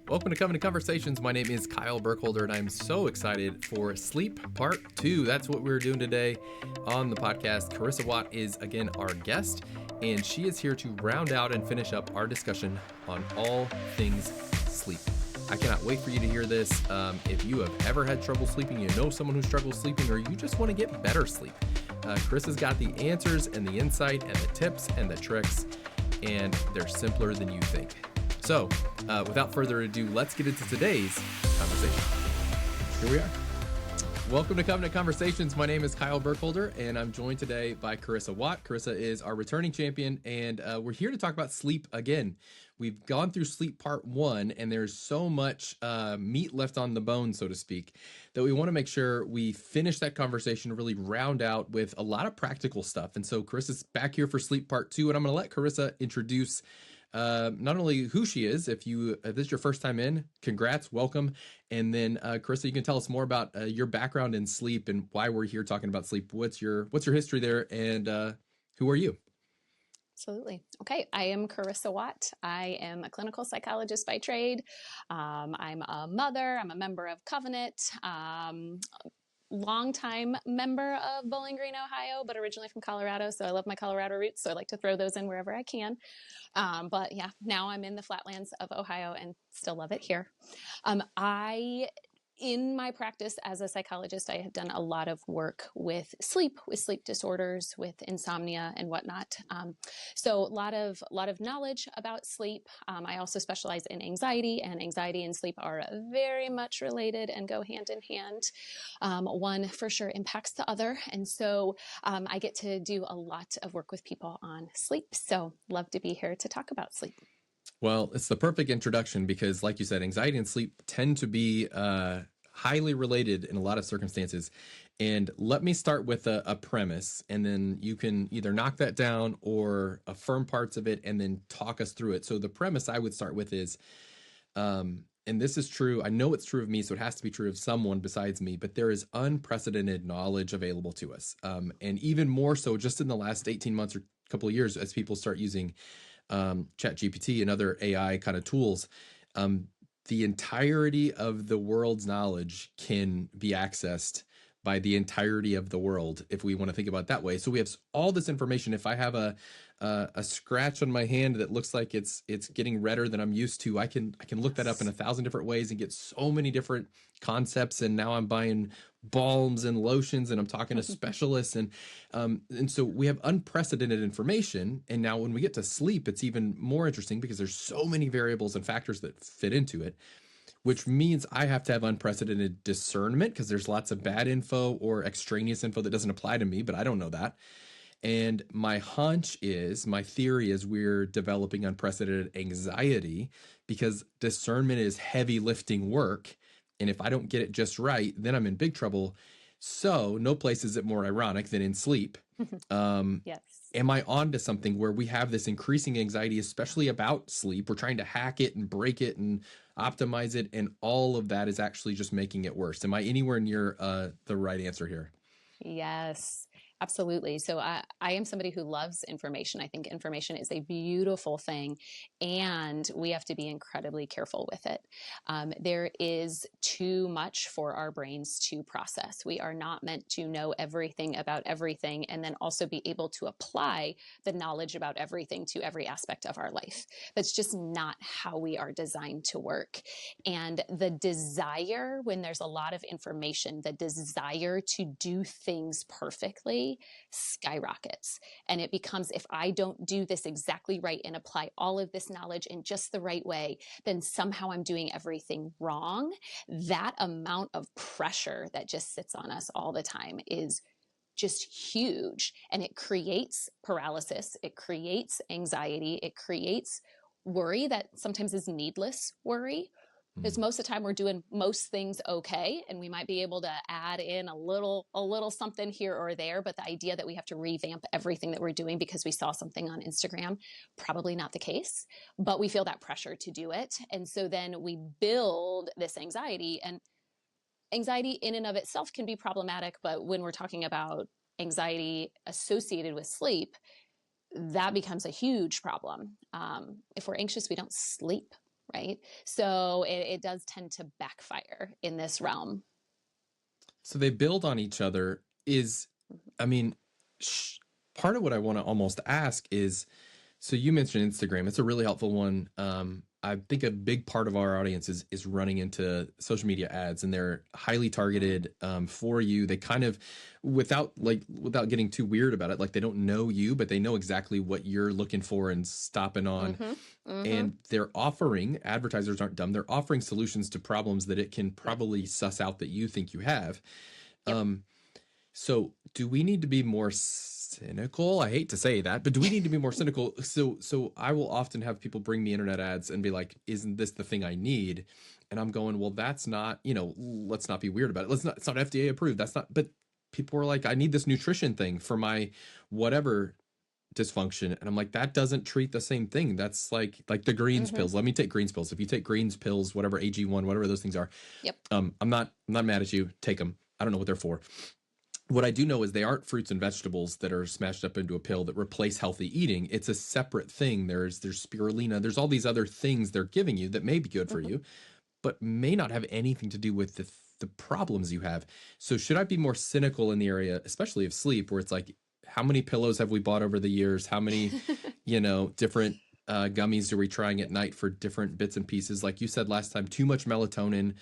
Welcome to Coming to Conversations. My name is Kyle Burkholder, and I'm so excited for Sleep Part 2. That's what we're doing today on the podcast. Carissa Wott is again our guest, and she is here to round out and finish up our discussion on all things sleep. I cannot wait for you to hear this. If you have ever had trouble sleeping, you know someone who struggles sleeping, or you just want to get better sleep, Carissa's got the answers and the insight and the tips and the tricks, and they're simpler than you think. So, without further ado, let's get into today's conversation. Here we are. Welcome to Coming to Conversations. My name is Kyle Burkholder, and I'm joined today by Carissa Wott. Carissa is our returning champion, and we're here to talk about sleep again. We've gone through Sleep Part 1, and there's so much meat left on the bone, so to speak, that we want to make sure we finish that conversation, really round out with a lot of practical stuff. And so Carissa's back here for Sleep Part 2, and I'm going to let Carissa introduce not only who she is. If this is your first time in, congrats, welcome. And then Carissa, you can tell us more about your background in sleep and why we're here talking about sleep. What's your history there, and who are you? Absolutely. Okay. I am Carissa Wott. I am a clinical psychologist by trade. I'm a mother. I'm a member of Covenant. Longtime member of Bowling Green, Ohio, but originally from Colorado. So I love my Colorado roots. So I like to throw those in wherever I can. But yeah, now I'm in the flatlands of Ohio and still love it here. In my practice as a psychologist, I have done a lot of work with sleep disorders, with insomnia and whatnot. So a lot of knowledge about sleep. I also specialize in anxiety, and anxiety and sleep are very much related and go hand in hand. One for sure impacts the other. And so I get to do a lot of work with people on sleep. So love to be here to talk about sleep. Well, it's the perfect introduction because, like you said, anxiety and sleep tend to be highly related in a lot of circumstances. And let me start with a premise, and then you can either knock that down or affirm parts of it and then talk us through it. So the premise I would start with is, and this is true, I know it's true of me, so it has to be true of someone besides me, but there is unprecedented knowledge available to us. And even more so just in the last 18 months or couple of years as people start using ChatGPT and other AI kind of tools, the entirety of the world's knowledge can be accessed by the entirety of the world, if we want to think about it that way. So we have all this information. If I have a scratch on my hand that looks like it's getting redder than I'm used to, I can look that up in 1,000 different ways and get so many different concepts. And now I'm buying balms and lotions, and I'm talking to specialists, and so we have unprecedented information. And now when we get to sleep, it's even more interesting because there's so many variables and factors that fit into it, which means I have to have unprecedented discernment because there's lots of bad info or extraneous info that doesn't apply to me, but I don't know that. And my theory is we're developing unprecedented anxiety because discernment is heavy lifting work. And if I don't get it just right, then I'm in big trouble. So no place is it more ironic than in sleep. Yes. Am I onto something where we have this increasing anxiety, especially about sleep? We're trying to hack it and break it and optimize it, and all of that is actually just making it worse. Am I anywhere near the right answer here? Yes, absolutely. So I am somebody who loves information. I think information is a beautiful thing, and we have to be incredibly careful with it. There is too much for our brains to process. We are not meant to know everything about everything and then also be able to apply the knowledge about everything to every aspect of our life. That's just not how we are designed to work. And the desire, when there's a lot of information, the desire to do things perfectly skyrockets. And it becomes, if I don't do this exactly right and apply all of this knowledge in just the right way, then somehow I'm doing everything wrong. That amount of pressure that just sits on us all the time is just huge. And it creates paralysis. It creates anxiety. It creates worry that sometimes is needless worry. Because most of the time we're doing most things okay, and we might be able to add in a little something here or there, but the idea that we have to revamp everything that we're doing because we saw something on Instagram, probably not the case, but we feel that pressure to do it. And so then we build this anxiety, and anxiety in and of itself can be problematic, but when we're talking about anxiety associated with sleep, that becomes a huge problem. If we're anxious, we don't sleep right? So it does tend to backfire in this realm. So they build on each other. I mean, part of what I want to almost ask is, so you mentioned Instagram. It's a really helpful one. I think a big part of our audience is running into social media ads, and they're highly targeted for you. They kind of, without getting too weird about it, like they don't know you, but they know exactly what you're looking for and stopping on. And they're offering, advertisers aren't dumb. They're offering solutions to problems that it can probably suss out that you think you have. Yep. So do we need to be more cynical? I hate to say that, but do we need to be more cynical? So I will often have people bring me internet ads and be like, isn't this the thing I need? And I'm going, well, that's not, let's not be weird about it. It's not FDA approved. That's not, but people are like, I need this nutrition thing for my whatever dysfunction. And I'm like, that doesn't treat the same thing. That's like the greens pills. Let me take greens pills. If you take greens pills, whatever, AG1, whatever those things are. Yep. I'm not mad at you. Take them. I don't know what they're for. What I do know is they aren't fruits and vegetables that are smashed up into a pill that replace healthy eating. It's a separate thing. There's spirulina. There's all these other things they're giving you that may be good for you, but may not have anything to do with the problems you have. So should I be more cynical in the area, especially of sleep, where it's like, how many pillows have we bought over the years? How many, different gummies are we trying at night for different bits and pieces? Like you said last time, too much melatonin.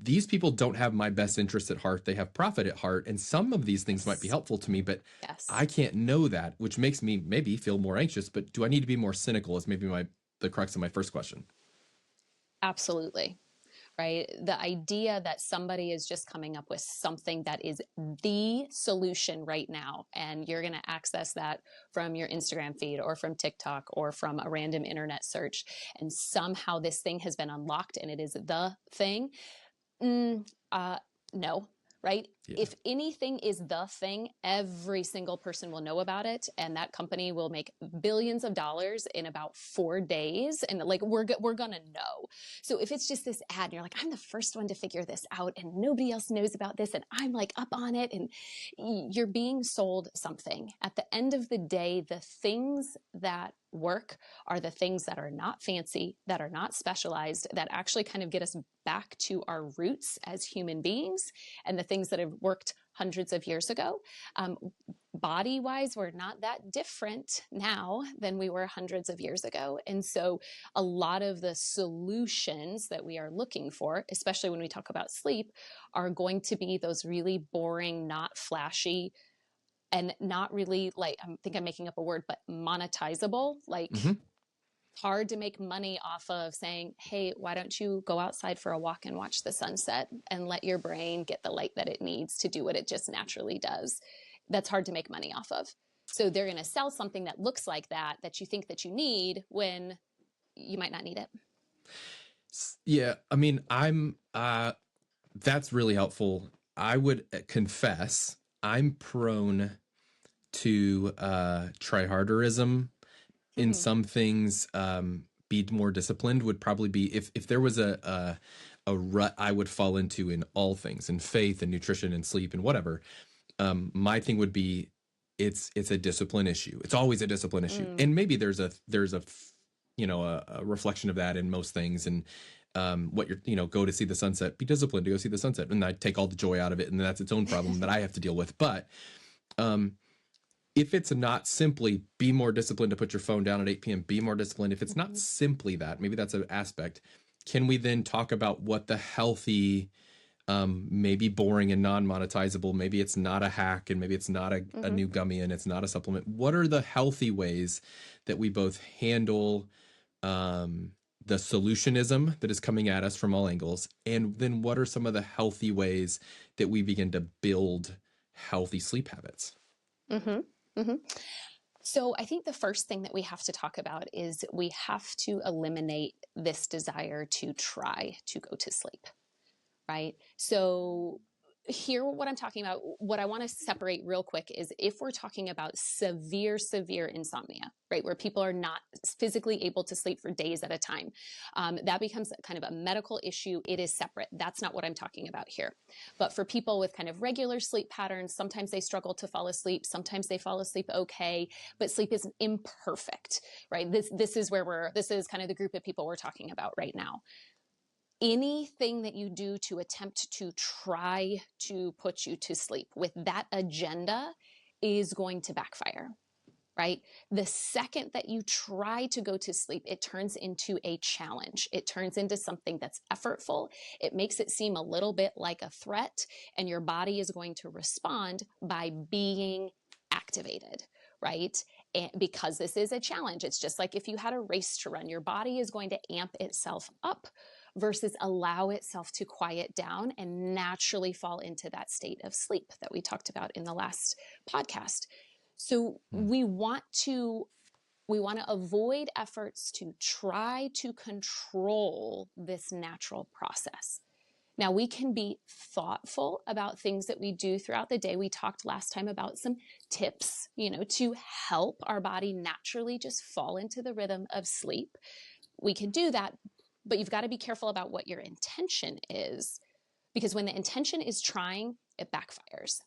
These people don't have my best interest at heart. They have profit at heart. And some of these things might be helpful to me, but I can't know that, which makes me maybe feel more anxious. But do I need to be more cynical is maybe the crux of my first question. Absolutely. Right? The idea that somebody is just coming up with something that is the solution right now, and you're going to access that from your Instagram feed or from TikTok or from a random internet search, and somehow this thing has been unlocked and it is the thing. No, right? Yeah. If anything is the thing, every single person will know about it, and that company will make billions of dollars in about 4 days. And like, we're gonna know. So if it's just this ad and you're like, I'm the first one to figure this out and nobody else knows about this and I'm like up on it, and you're being sold something. At the end of the day, the things that work are the things that are not fancy, that are not specialized, that actually kind of get us back to our roots as human beings, and the things that have worked hundreds of years ago. Body-wise, we're not that different now than we were hundreds of years ago. And so a lot of the solutions that we are looking for, especially when we talk about sleep, are going to be those really boring, not flashy, and not really, like, I think I'm making up a word, but monetizable, like hard to make money off of saying, hey, why don't you go outside for a walk and watch the sunset and let your brain get the light that it needs to do what it just naturally does. That's hard to make money off of. So they're going to sell something that looks like that you think that you need when you might not need it. Yeah. I mean, that's really helpful. I would confess I'm prone to tryharderism in some things. Be more disciplined would probably be, if there was a rut I would fall into in all things, in faith and nutrition and sleep and whatever. My thing would be, it's a discipline issue. It's always a discipline issue. And maybe there's a reflection of that in most things. And what you're, go to see the sunset, be disciplined to go see the sunset. And I take all the joy out of it. And that's its own problem that I have to deal with. But if it's not simply be more disciplined to put your phone down at 8 p.m., be more disciplined. If it's not simply that, maybe that's an aspect. Can we then talk about what the healthy, maybe boring and non-monetizable, maybe it's not a hack and maybe it's not a new gummy and it's not a supplement. What are the healthy ways that we both handle the solutionism that is coming at us from all angles? And then what are some of the healthy ways that we begin to build healthy sleep habits? So I think the first thing that we have to talk about is we have to eliminate this desire to try to go to sleep, right? So Hear what I'm talking about. What I want to separate real quick is if we're talking about severe insomnia, right, where people are not physically able to sleep for days at a time, that becomes kind of a medical issue. It is separate. That's not what I'm talking about here. But for people with kind of regular sleep patterns, sometimes they struggle to fall asleep. Sometimes they fall asleep okay, but sleep is imperfect, right? This is kind of the group of people we're talking about right now. Anything that you do to attempt to try to put you to sleep with that agenda is going to backfire, right? The second that you try to go to sleep, it turns into a challenge. It turns into something that's effortful. It makes it seem a little bit like a threat, and your body is going to respond by being activated, right? And because this is a challenge, it's just like if you had a race to run, your body is going to amp itself up versus allow itself to quiet down and naturally fall into that state of sleep that we talked about in the last podcast. So we want to avoid efforts to try to control this natural process. Now, we can be thoughtful about things that we do throughout the day. We talked last time about some tips, to help our body naturally just fall into the rhythm of sleep. We can do that, but you've got to be careful about what your intention is, because when the intention is trying, it backfires.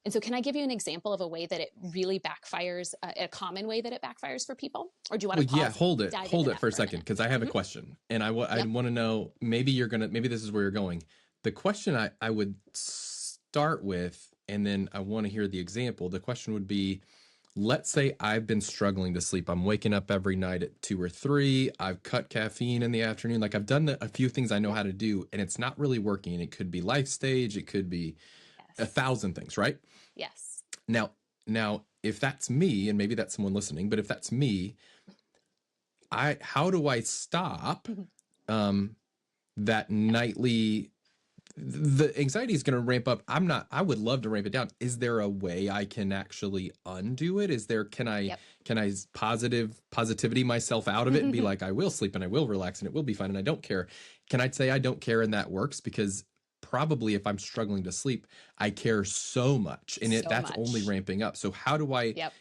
And so can I give you an example of a way that it really backfires, a common way that it backfires for people? Or do you want to pause? Yeah, hold it for a second, because I have a question, and I want to know, maybe this is where you're going. The question I would start with, and then I want to hear the example. The question would be, let's say I've been struggling to sleep. I'm waking up every night at 2 or 3. I've cut caffeine in the afternoon. Like, I've done a few things I know how to do, and it's not really working. It could be life stage. It could be 1,000 things, right? Yes. Now, if that's me, and maybe that's someone listening, but if that's me, how do I stop that nightly? The anxiety is going to ramp up. I would love to ramp it down. Is there a way I can actually undo it? Can I positivity myself out of it and be like, I will sleep and I will relax and it will be fine and I don't care? Can I say I don't care and that works? Because probably if I'm struggling to sleep, I care so much, and that's only ramping up. So how do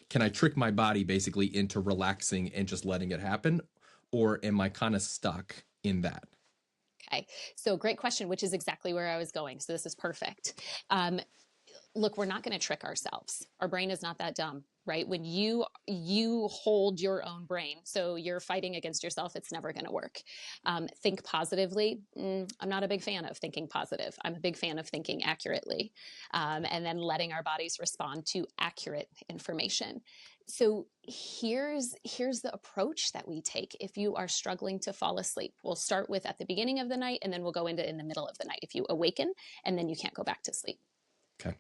can I trick my body basically into relaxing and just letting it happen? Or am I kind of stuck in that? Okay. So great question, which is exactly where I was going. So this is perfect. Look, we're not going to trick ourselves. Our brain is not that dumb, right? When you hold your own brain, so you're fighting against yourself, it's never going to work. Think positively. I'm not a big fan of thinking positive. I'm a big fan of thinking accurately, and then letting our bodies respond to accurate information. So here's the approach that we take if you are struggling to fall asleep. We'll start with at the beginning of the night, and then we'll go into in the middle of the night if you awaken and then you can't go back to sleep. Okay.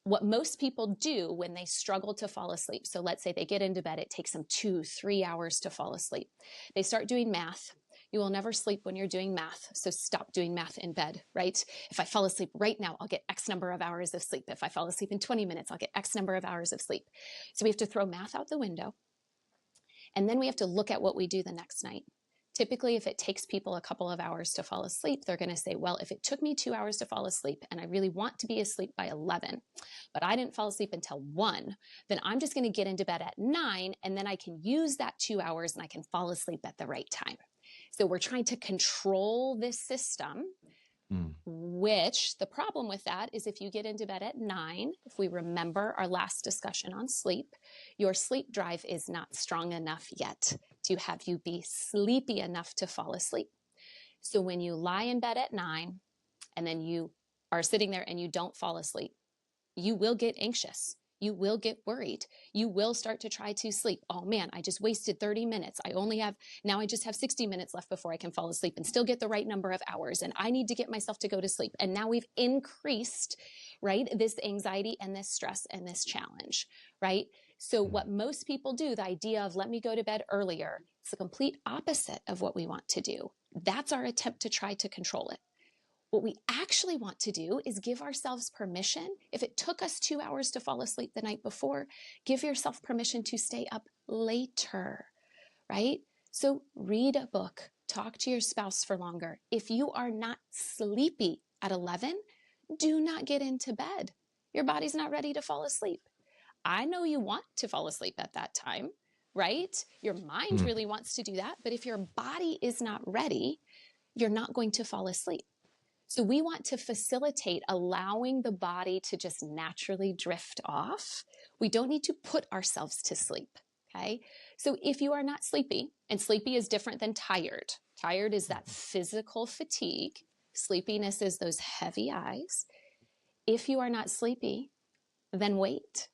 What most people do when they struggle to fall asleep, so let's say they get into bed, it takes them 2-3 hours to fall asleep. They start doing math. You will never sleep when you're doing math, so stop doing math in bed, right? If I fall asleep right now, I'll get X number of hours of sleep. If I fall asleep in 20 minutes, I'll get X number of hours of sleep. So we have to throw math out the window, and then we have to look at what we do the next night. Typically, if it takes people a couple of hours to fall asleep, they're going to say, well, if it took me 2 hours to fall asleep and I really want to be asleep by 11, but I didn't fall asleep until 1, then I'm just going to get into bed at 9, and then I can use that 2 hours and I can fall asleep at the right time. So we're trying to control this system, which the problem with that is if you get into bed at 9, if we remember our last discussion on sleep, your sleep drive is not strong enough yet to have you be sleepy enough to fall asleep. So when you lie in bed at 9 and then you are sitting there and you don't fall asleep, you will get anxious. You will get worried. You will start to try to sleep. Oh man, I just wasted 30 minutes. Now I just have 60 minutes left before I can fall asleep and still get the right number of hours. And I need to get myself to go to sleep. And now we've increased, right, this anxiety and this stress and this challenge, right? So what most people do, the idea of let me go to bed earlier, it's the complete opposite of what we want to do. That's our attempt to try to control it. What we actually want to do is give ourselves permission. If it took us 2 hours to fall asleep the night before, give yourself permission to stay up later, right? So read a book, talk to your spouse for longer. If you are not sleepy at 11, do not get into bed. Your body's not ready to fall asleep. I know you want to fall asleep at that time, right? Your mind really wants to do that. But if your body is not ready, you're not going to fall asleep. So we want to facilitate allowing the body to just naturally drift off. We don't need to put ourselves to sleep. Okay. So if you are not sleepy, and sleepy is different than tired. Tired is that physical fatigue. Sleepiness is those heavy eyes. If you are not sleepy, then wait.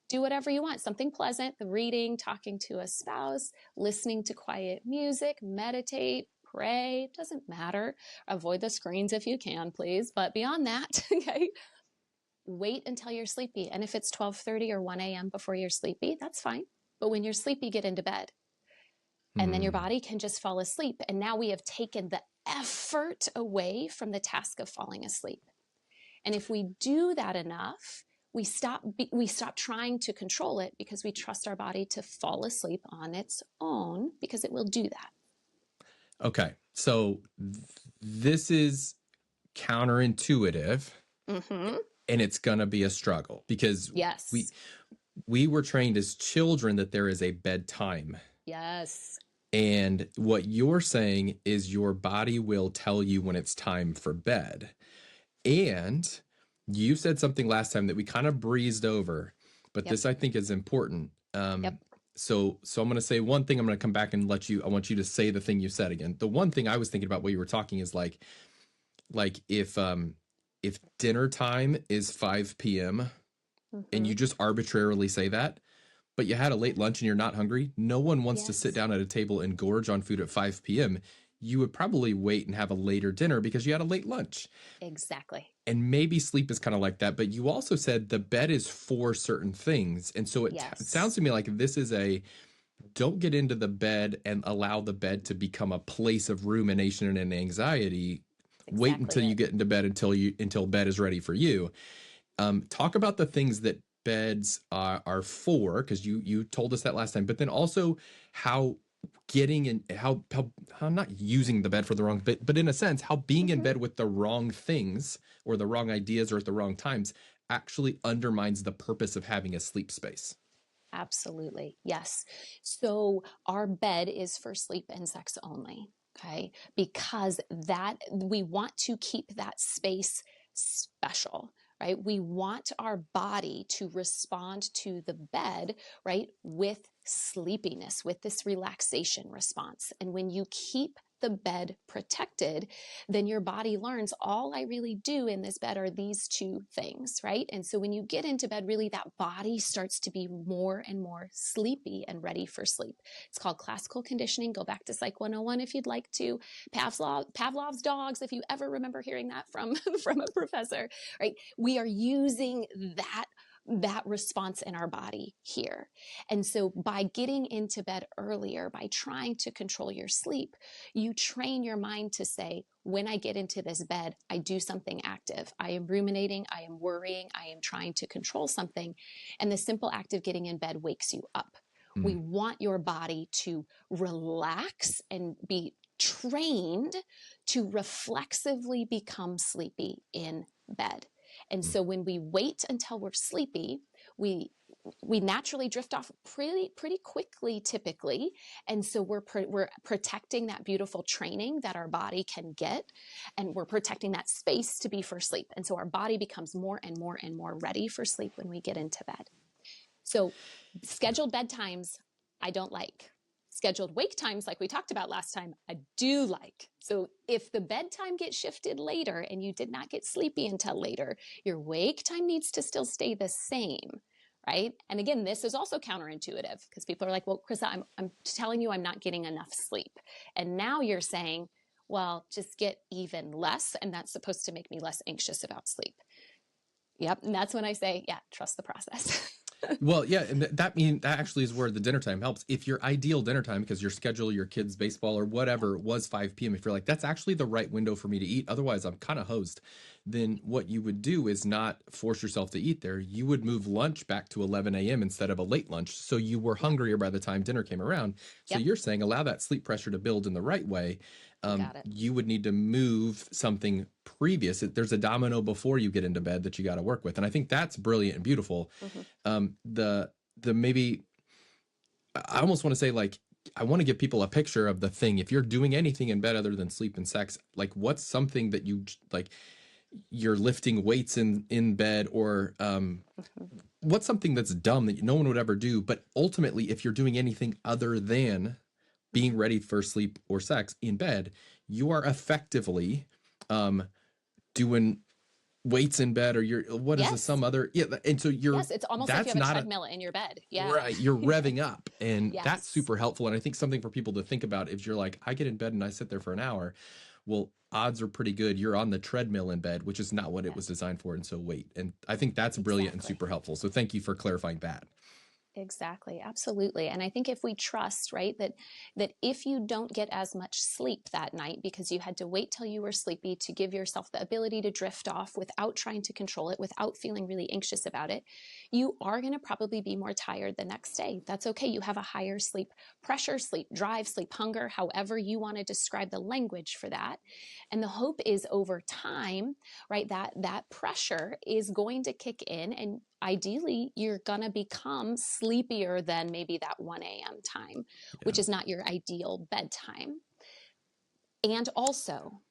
Do whatever you want, something pleasant, reading, talking to a spouse, listening to quiet music, meditate, pray, doesn't matter. Avoid the screens if you can, please. But beyond that, okay, wait until you're sleepy. And if it's 12:30 or 1 a.m. before you're sleepy, that's fine. But when you're sleepy, get into bed. And then your body can just fall asleep. And now we have taken the effort away from the task of falling asleep. And if we do that enough, we stop trying to control it because we trust our body to fall asleep on its own because it will do that. Okay. So this is counterintuitive, and it's going to be a struggle because yes, we were trained as children that there is a bedtime. Yes. And what you're saying is your body will tell you when it's time for bed. And you said something last time that we kind of breezed over, but this I think is important. So I'm going to say one thing. I'm going to come back and I want you to say the thing you said again. The one thing I was thinking about while you were talking is like if dinner time is 5 p.m. and you just arbitrarily say that, but you had a late lunch and you're not hungry, no one wants to sit down at a table and gorge on food at 5 p.m. You would probably wait and have a later dinner because you had a late lunch. Exactly. And maybe sleep is kind of like that. But you also said the bed is for certain things. And so it sounds to me like this is don't get into the bed and allow the bed to become a place of rumination and anxiety. Wait until you get into bed until bed is ready for you. Talk about the things that beds are for, because you told us that last time, but then also how getting in, how not using the bed for the wrong bit, but in a sense, how being in bed with the wrong things or the wrong ideas or at the wrong times actually undermines the purpose of having a sleep space. Absolutely. Yes. So our bed is for sleep and sex only. Okay. Because that we want to keep that space special, right? We want our body to respond to the bed, right, with sleepiness, with this relaxation response. And when you keep the bed protected, then your body learns all I really do in this bed are these two things, right? And so when you get into bed, really that body starts to be more and more sleepy and ready for sleep. It's called classical conditioning. Go back to Psych 101 if you'd like to. Pavlov's dogs, if you ever remember hearing that from a professor, right? We are using that response in our body here. And so by getting into bed earlier, by trying to control your sleep, you train your mind to say, when I get into this bed, I do something active. I am ruminating, I am worrying, I am trying to control something. And the simple act of getting in bed wakes you up. We want your body to relax and be trained to reflexively become sleepy in bed. And so when we wait until we're sleepy, we naturally drift off pretty quickly, typically. And so we're protecting that beautiful training that our body can get, and we're protecting that space to be for sleep. And so our body becomes more and more and more ready for sleep when we get into bed. So scheduled bedtimes, I don't like. Scheduled wake times, like we talked about last time, I do like. So if the bedtime gets shifted later and you did not get sleepy until later, your wake time needs to still stay the same, right? And again, this is also counterintuitive because people are like, well, Carissa, I'm telling you I'm not getting enough sleep. And now you're saying, well, just get even less, and that's supposed to make me less anxious about sleep. Yep. And that's when I say, yeah, trust the process. Well, yeah, and that actually is where the dinner time helps. If your ideal dinner time, because your schedule, your kids' baseball or whatever was 5 p.m., if you're like, that's actually the right window for me to eat, otherwise I'm kind of hosed. then what you would do is not force yourself to eat there. You would move lunch back to 11 a.m. instead of a late lunch. So you were Yep. hungrier by the time dinner came around. So Yep. you're saying allow that sleep pressure to build in the right way. You got it. You would need to move something previous. There's a domino before you get into bed that you got to work with. And I think that's brilliant and beautiful. The maybe I almost want to say, like, I want to give people a picture of the thing. If you're doing anything in bed other than sleep and sex, like what's something that you like, you're lifting weights in bed, or what's something that's dumb that no one would ever do. But ultimately, if you're doing anything other than being ready for sleep or sex in bed, you are effectively doing weights in bed, or you're what is this, Yes. some other, yeah, and so you're, Yes, it's almost like that's you have a not treadmill in your bed. Yeah. right, you're revving up, and that's Yes. super helpful. And I think something for people to think about, if you're like, I get in bed and I sit there for an hour, well, odds are pretty good you're on the treadmill in bed, which is not what it was designed for. And so wait, and I think that's brilliant and Exactly. super helpful, so thank you for clarifying that. Exactly, absolutely. And I think if we trust, right, that if you don't get as much sleep that night because you had to wait till you were sleepy to give yourself the ability to drift off without trying to control it, without feeling really anxious about it, you are going to probably be more tired the next day. That's okay. You have a higher sleep pressure, sleep drive, sleep hunger, however you want to describe the language for that. And the hope is over time, right, that pressure is going to kick in, and ideally you're going to become sleepier than maybe that 1 a.m. time, which Yeah. is not your ideal bedtime. And also,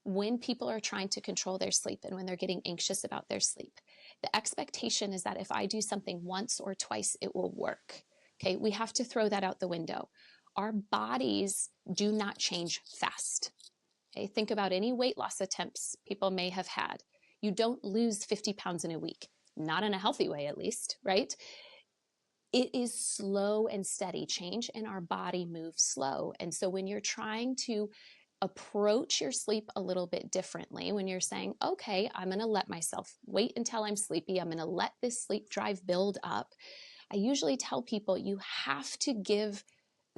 when people are trying to control their sleep and when they're getting anxious about their sleep, the expectation is that if I do something once or twice, it will work. Okay, we have to throw that out the window. Our bodies do not change fast. Okay, think about any weight loss attempts people may have had. You don't lose 50 pounds in a week, not in a healthy way, at least, right? It is slow and steady. Change in our body moves slow. And so when you're trying to approach your sleep a little bit differently, when you're saying, okay, I'm going to let myself wait until I'm sleepy, I'm going to let this sleep drive build up, I usually tell people you have to give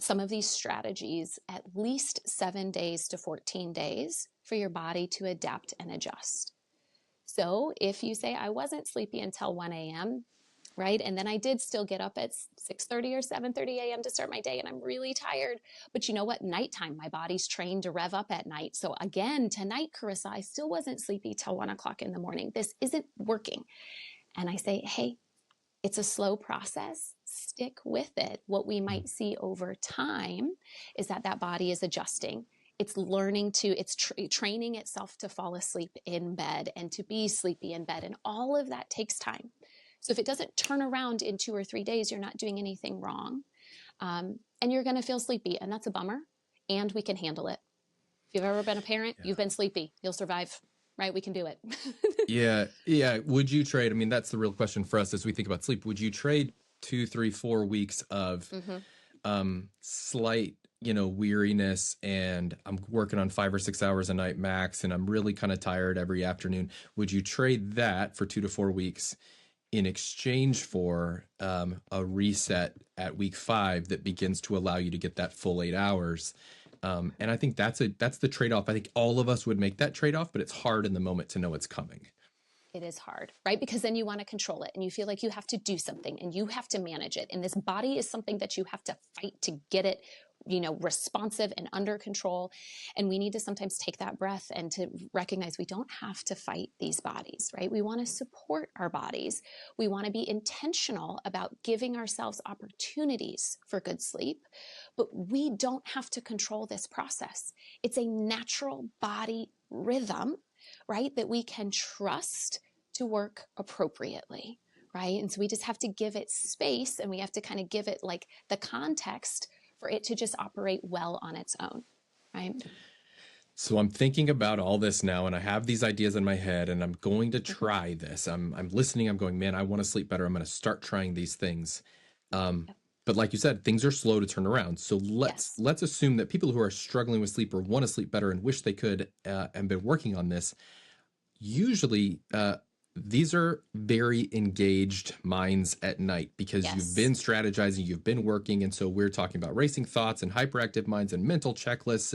some of these strategies at least 7 days to 14 days for your body to adapt and adjust. So if you say, I wasn't sleepy until 1 a.m., right? And then I did still get up at 6:30 or 7:30 a.m. to start my day, and I'm really tired. But you know what? Nighttime, my body's trained to rev up at night. So again, tonight, Carissa, I still wasn't sleepy till 1 o'clock in the morning. This isn't working. And I say, hey, it's a slow process. Stick with it. What we might see over time is that body is adjusting. It's learning to, it's training itself to fall asleep in bed and to be sleepy in bed. And all of that takes time. So if it doesn't turn around in 2 or 3 days, you're not doing anything wrong. And you're going to feel sleepy, and that's a bummer. And we can handle it. If you've ever been a parent, Yeah. you've been sleepy, you'll survive, right? We can do it. Yeah. Would you trade? I mean, that's the real question for us as we think about sleep. Would you trade 2, 3, 4 weeks of slight, weariness, and I'm working on 5 or 6 hours a night max, and I'm really kind of tired every afternoon? Would you trade that for 2 to 4 weeks in exchange for a reset at week 5 that begins to allow you to get that full 8 hours? And I think that's the trade-off. I think all of us would make that trade-off, but it's hard in the moment to know it's coming. It is hard, right? Because then you want to control it and you feel like you have to do something and you have to manage it. And this body is something that you have to fight to get it, responsive and under control. And we need to sometimes take that breath and to recognize we don't have to fight these bodies, right? We want to support our bodies. We want to be intentional about giving ourselves opportunities for good sleep, but we don't have to control this process. It's a natural body rhythm, right, that we can trust to work appropriately, right? And so we just have to give it space, and we have to kind of give it like the context for it to just operate well on its own, right? So I'm thinking about all this now, and I have these ideas in my head, and I'm going to try this. I'm listening. I'm going, man, I want to sleep better. I'm going to start trying these things. But like you said, things are slow to turn around. So let's assume that people who are struggling with sleep or want to sleep better and wish they could and been working on this, usually these are very engaged minds at night because you've been strategizing, you've been working. And so we're talking about racing thoughts and hyperactive minds and mental checklists,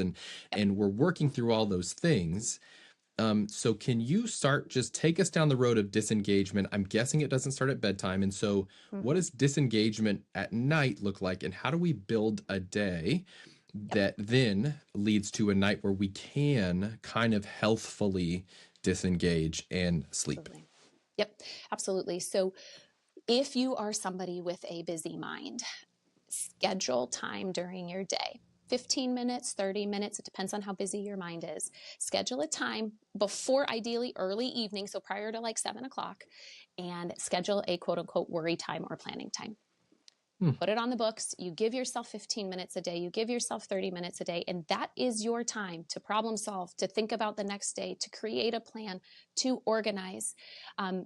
and we're working through all those things. So can you just take us down the road of disengagement? I'm guessing it doesn't start at bedtime. And so what Mhm. does disengagement at night look like? And how do we build a day Yep, that then leads to a night where we can kind of healthfully disengage and sleep? absolutely. Yep, absolutely. So if you are somebody with a busy mind, schedule time during your day. 15 minutes, 30 minutes, it depends on how busy your mind is. Schedule a time before, ideally early evening, so prior to like 7 o'clock, and schedule a quote unquote worry time or planning time. Hmm. Put it on the books. You give yourself 15 minutes a day. You give yourself 30 minutes a day. And that is your time to problem solve, to think about the next day, to create a plan, to organize.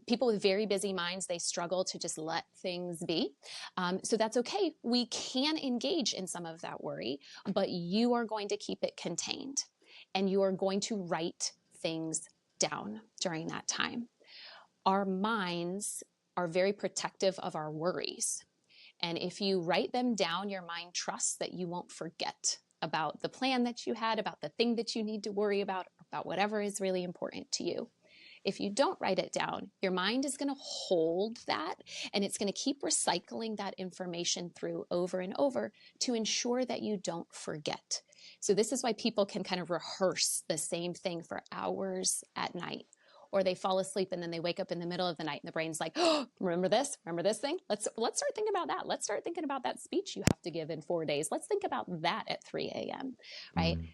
People with very busy minds, they struggle to just let things be. So that's okay. We can engage in some of that worry, but you are going to keep it contained and you are going to write things down during that time. Our minds are very protective of our worries. And if you write them down, your mind trusts that you won't forget about the plan that you had, about the thing that you need to worry about whatever is really important to you. If you don't write it down, your mind is going to hold that and it's going to keep recycling that information through over and over to ensure that you don't forget. So, this is why people can kind of rehearse the same thing for hours at night. Or they fall asleep and then they wake up in the middle of the night and the brain's like, oh, remember this thing? Let's start thinking about that. Let's start thinking about that speech you have to give in 4 days. Let's think about that at 3 a.m. Right? Mm.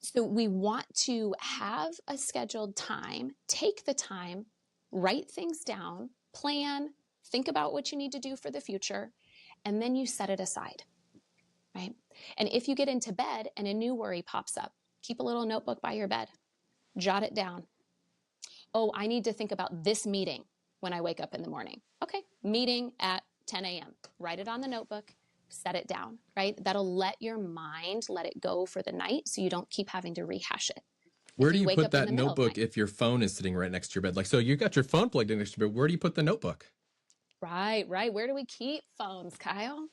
So we want to have a scheduled time, take the time, write things down, plan, think about what you need to do for the future, and then you set it aside, right? And if you get into bed and a new worry pops up, keep a little notebook by your bed, jot it down. Oh, I need to think about this meeting when I wake up in the morning. Okay, meeting at 10 a.m. Write it on the notebook, set it down, right? That'll let your mind let it go for the night so you don't keep having to rehash it. Where If do you you wake put up in that the middle of the notebook night, if your phone is sitting right next to your bed? Like, so you got your phone plugged in next to your bed. Where do you put the notebook? right, right. Where do we keep phones, Kyle?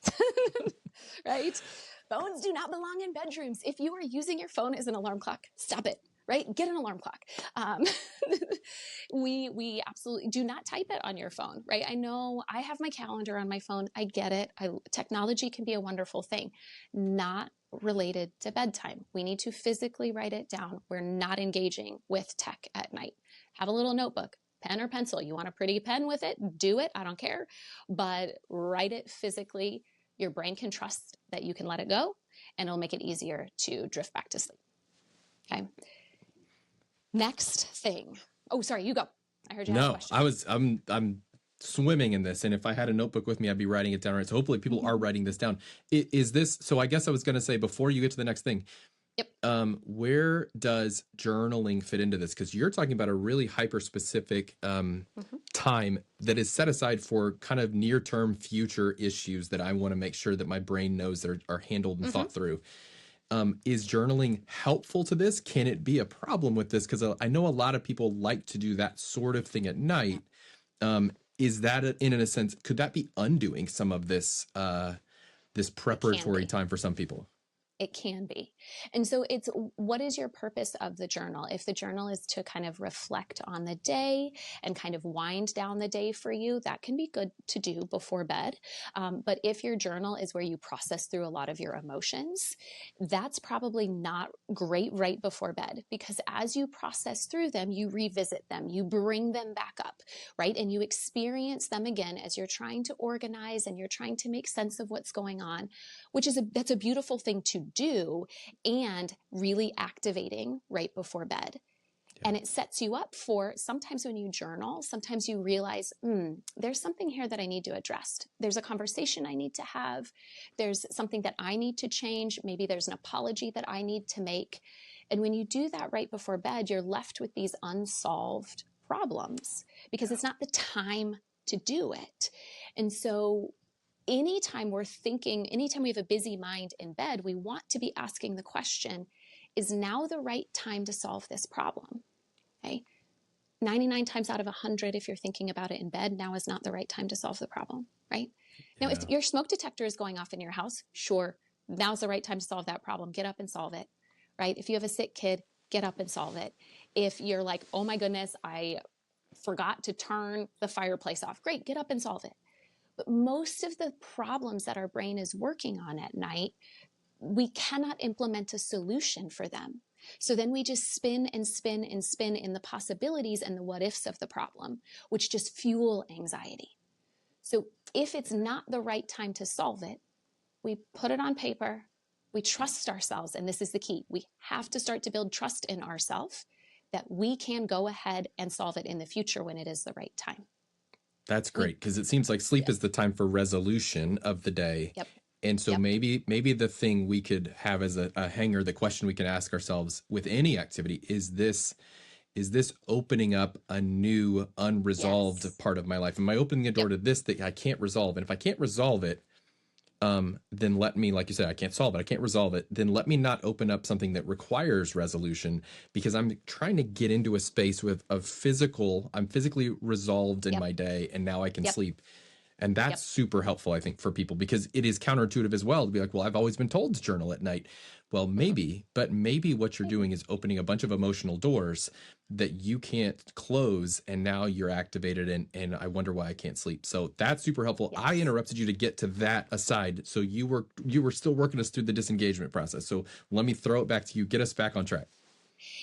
Right? Phones do not belong in bedrooms. If you are using your phone as an alarm clock, stop it. Right? Get an alarm clock. Um, we absolutely do not type it on your phone, right? I know I have my calendar on my phone. I get it. Technology can be a wonderful thing, not related to bedtime. We need to physically write it down. We're not engaging with tech at night. Have a little notebook, pen or pencil. You want a pretty pen with it? Do it. I don't care. But write it physically. Your brain can trust that you can let it go and it'll make it easier to drift back to sleep. Okay. Next thing. Oh, sorry, you go. I heard you had a No, question. I'm swimming in this, and if I had a notebook with me, I'd be writing it down. Right, so hopefully people are writing this down. Is this so? I guess I was going to say before you get to the next thing, Yep. where does journaling fit into this? Because you're talking about a really hyper specific time that is set aside for kind of near term future issues that I want to make sure that my brain knows that are handled and thought through. Is journaling helpful to this? Can it be a problem with this? Because I know a lot of people like to do that sort of thing at night. Is that in a sense, could that be undoing some of this It can preparatory be. time for some people? It can be. And so it's what is your purpose of the journal? If the journal is to kind of reflect on the day and kind of wind down the day for you, that can be good to do before bed. But if your journal is where you process through a lot of your emotions, that's probably not great right before bed because as you process through them, you revisit them, you bring them back up, right? And you experience them again as you're trying to organize and you're trying to make sense of what's going on, which is that's a beautiful thing to do and really activating right before bed. Yeah. And it sets you up for sometimes when you journal, sometimes you realize, there's something here that I need to address. There's a conversation I need to have. There's something that I need to change. Maybe there's an apology that I need to make. And when you do that right before bed, you're left with these unsolved problems because it's not the time to do it. And so anytime we're thinking, anytime we have a busy mind in bed, we want to be asking the question, is now the right time to solve this problem? Okay. 99 times out of 100, if you're thinking about it in bed, now is not the right time to solve the problem, right? Now, if Yeah. your smoke detector is going off in your house, sure, now's the right time to solve that problem. Get up and solve it, right? If you have a sick kid, get up and solve it. If you're like, oh my goodness, I forgot to turn the fireplace off, great, get up and solve it. But most of the problems that our brain is working on at night, we cannot implement a solution for them. So then we just spin and spin and spin in the possibilities and the what ifs of the problem, which just fuel anxiety. So if it's not the right time to solve it, we put it on paper, we trust ourselves, and this is the key. We have to start to build trust in ourselves that we can go ahead and solve it in the future when it is the right time. That's great, because it seems like sleep is the time for resolution of the day. Yep. And so maybe the thing we could have as a hanger, the question we can ask ourselves with any activity, is this opening up a new unresolved part of my life? Am I opening a door to this that I can't resolve? And if I can't resolve it, then let me, like you said, I can't solve it, I can't resolve it, then let me not open up something that requires resolution, because I'm trying to get into a space I'm physically resolved in my day, and now I can sleep. And that's super helpful, I think, for people, because it is counterintuitive as well to be like, well, I've always been told to journal at night. Well, maybe, but maybe what you're doing is opening a bunch of emotional doors that you can't close, and now you're activated, and I wonder why I can't sleep. So that's super helpful. Yes. I interrupted you to get to that aside. So you were still working us through the disengagement process. So let me throw it back to you. Get us back on track.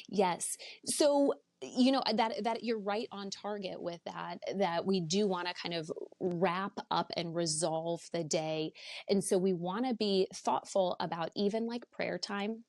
Yes. So that you're right on target with that we do want to kind of wrap up and resolve the day. And so we want to be thoughtful about even like prayer time.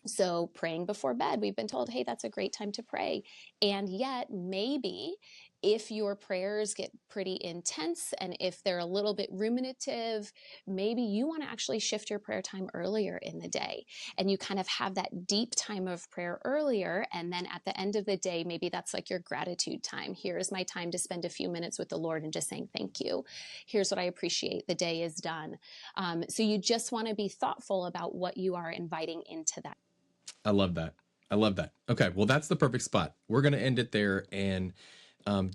So praying before bed, we've been told, hey, that's a great time to pray. And yet maybe if your prayers get pretty intense and if they're a little bit ruminative, maybe you want to actually shift your prayer time earlier in the day. And you kind of have that deep time of prayer earlier. And then at the end of the day, maybe that's like your gratitude time. Here's my time to spend a few minutes with the Lord and just saying, thank you. Here's what I appreciate. The day is done. So you just want to be thoughtful about what you are inviting into that. I love that. Okay, well, that's the perfect spot. We're going to end it there. And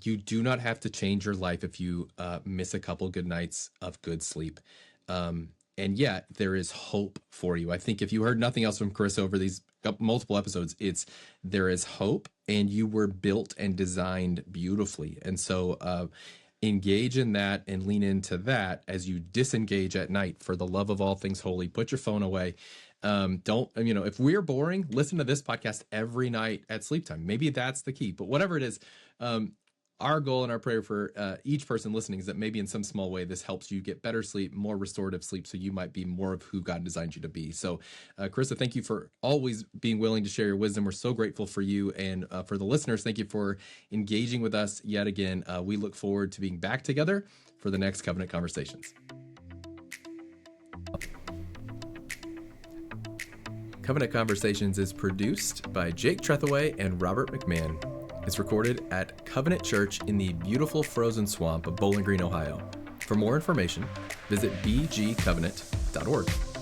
you do not have to change your life if you miss a couple good nights of good sleep. And yet there is hope for you. I think if you heard nothing else from Carissa over these multiple episodes, there is hope, and you were built and designed beautifully. And so engage in that and lean into that as you disengage at night. For the love of all things holy, put your phone away. If we're boring, listen to this podcast every night at sleep time. Maybe that's the key, but whatever it is, our goal and our prayer for each person listening is that maybe in some small way, this helps you get better sleep, more restorative sleep, so you might be more of who God designed you to be. So, Carissa, thank you for always being willing to share your wisdom. We're so grateful for you. And for the listeners, thank you for engaging with us yet again. We look forward to being back together for the next Covenant Conversations. Covenant Conversations is produced by Jake Trethaway and Robert McMahon. It's recorded at Covenant Church in the beautiful frozen swamp of Bowling Green, Ohio. For more information, visit bgcovenant.org.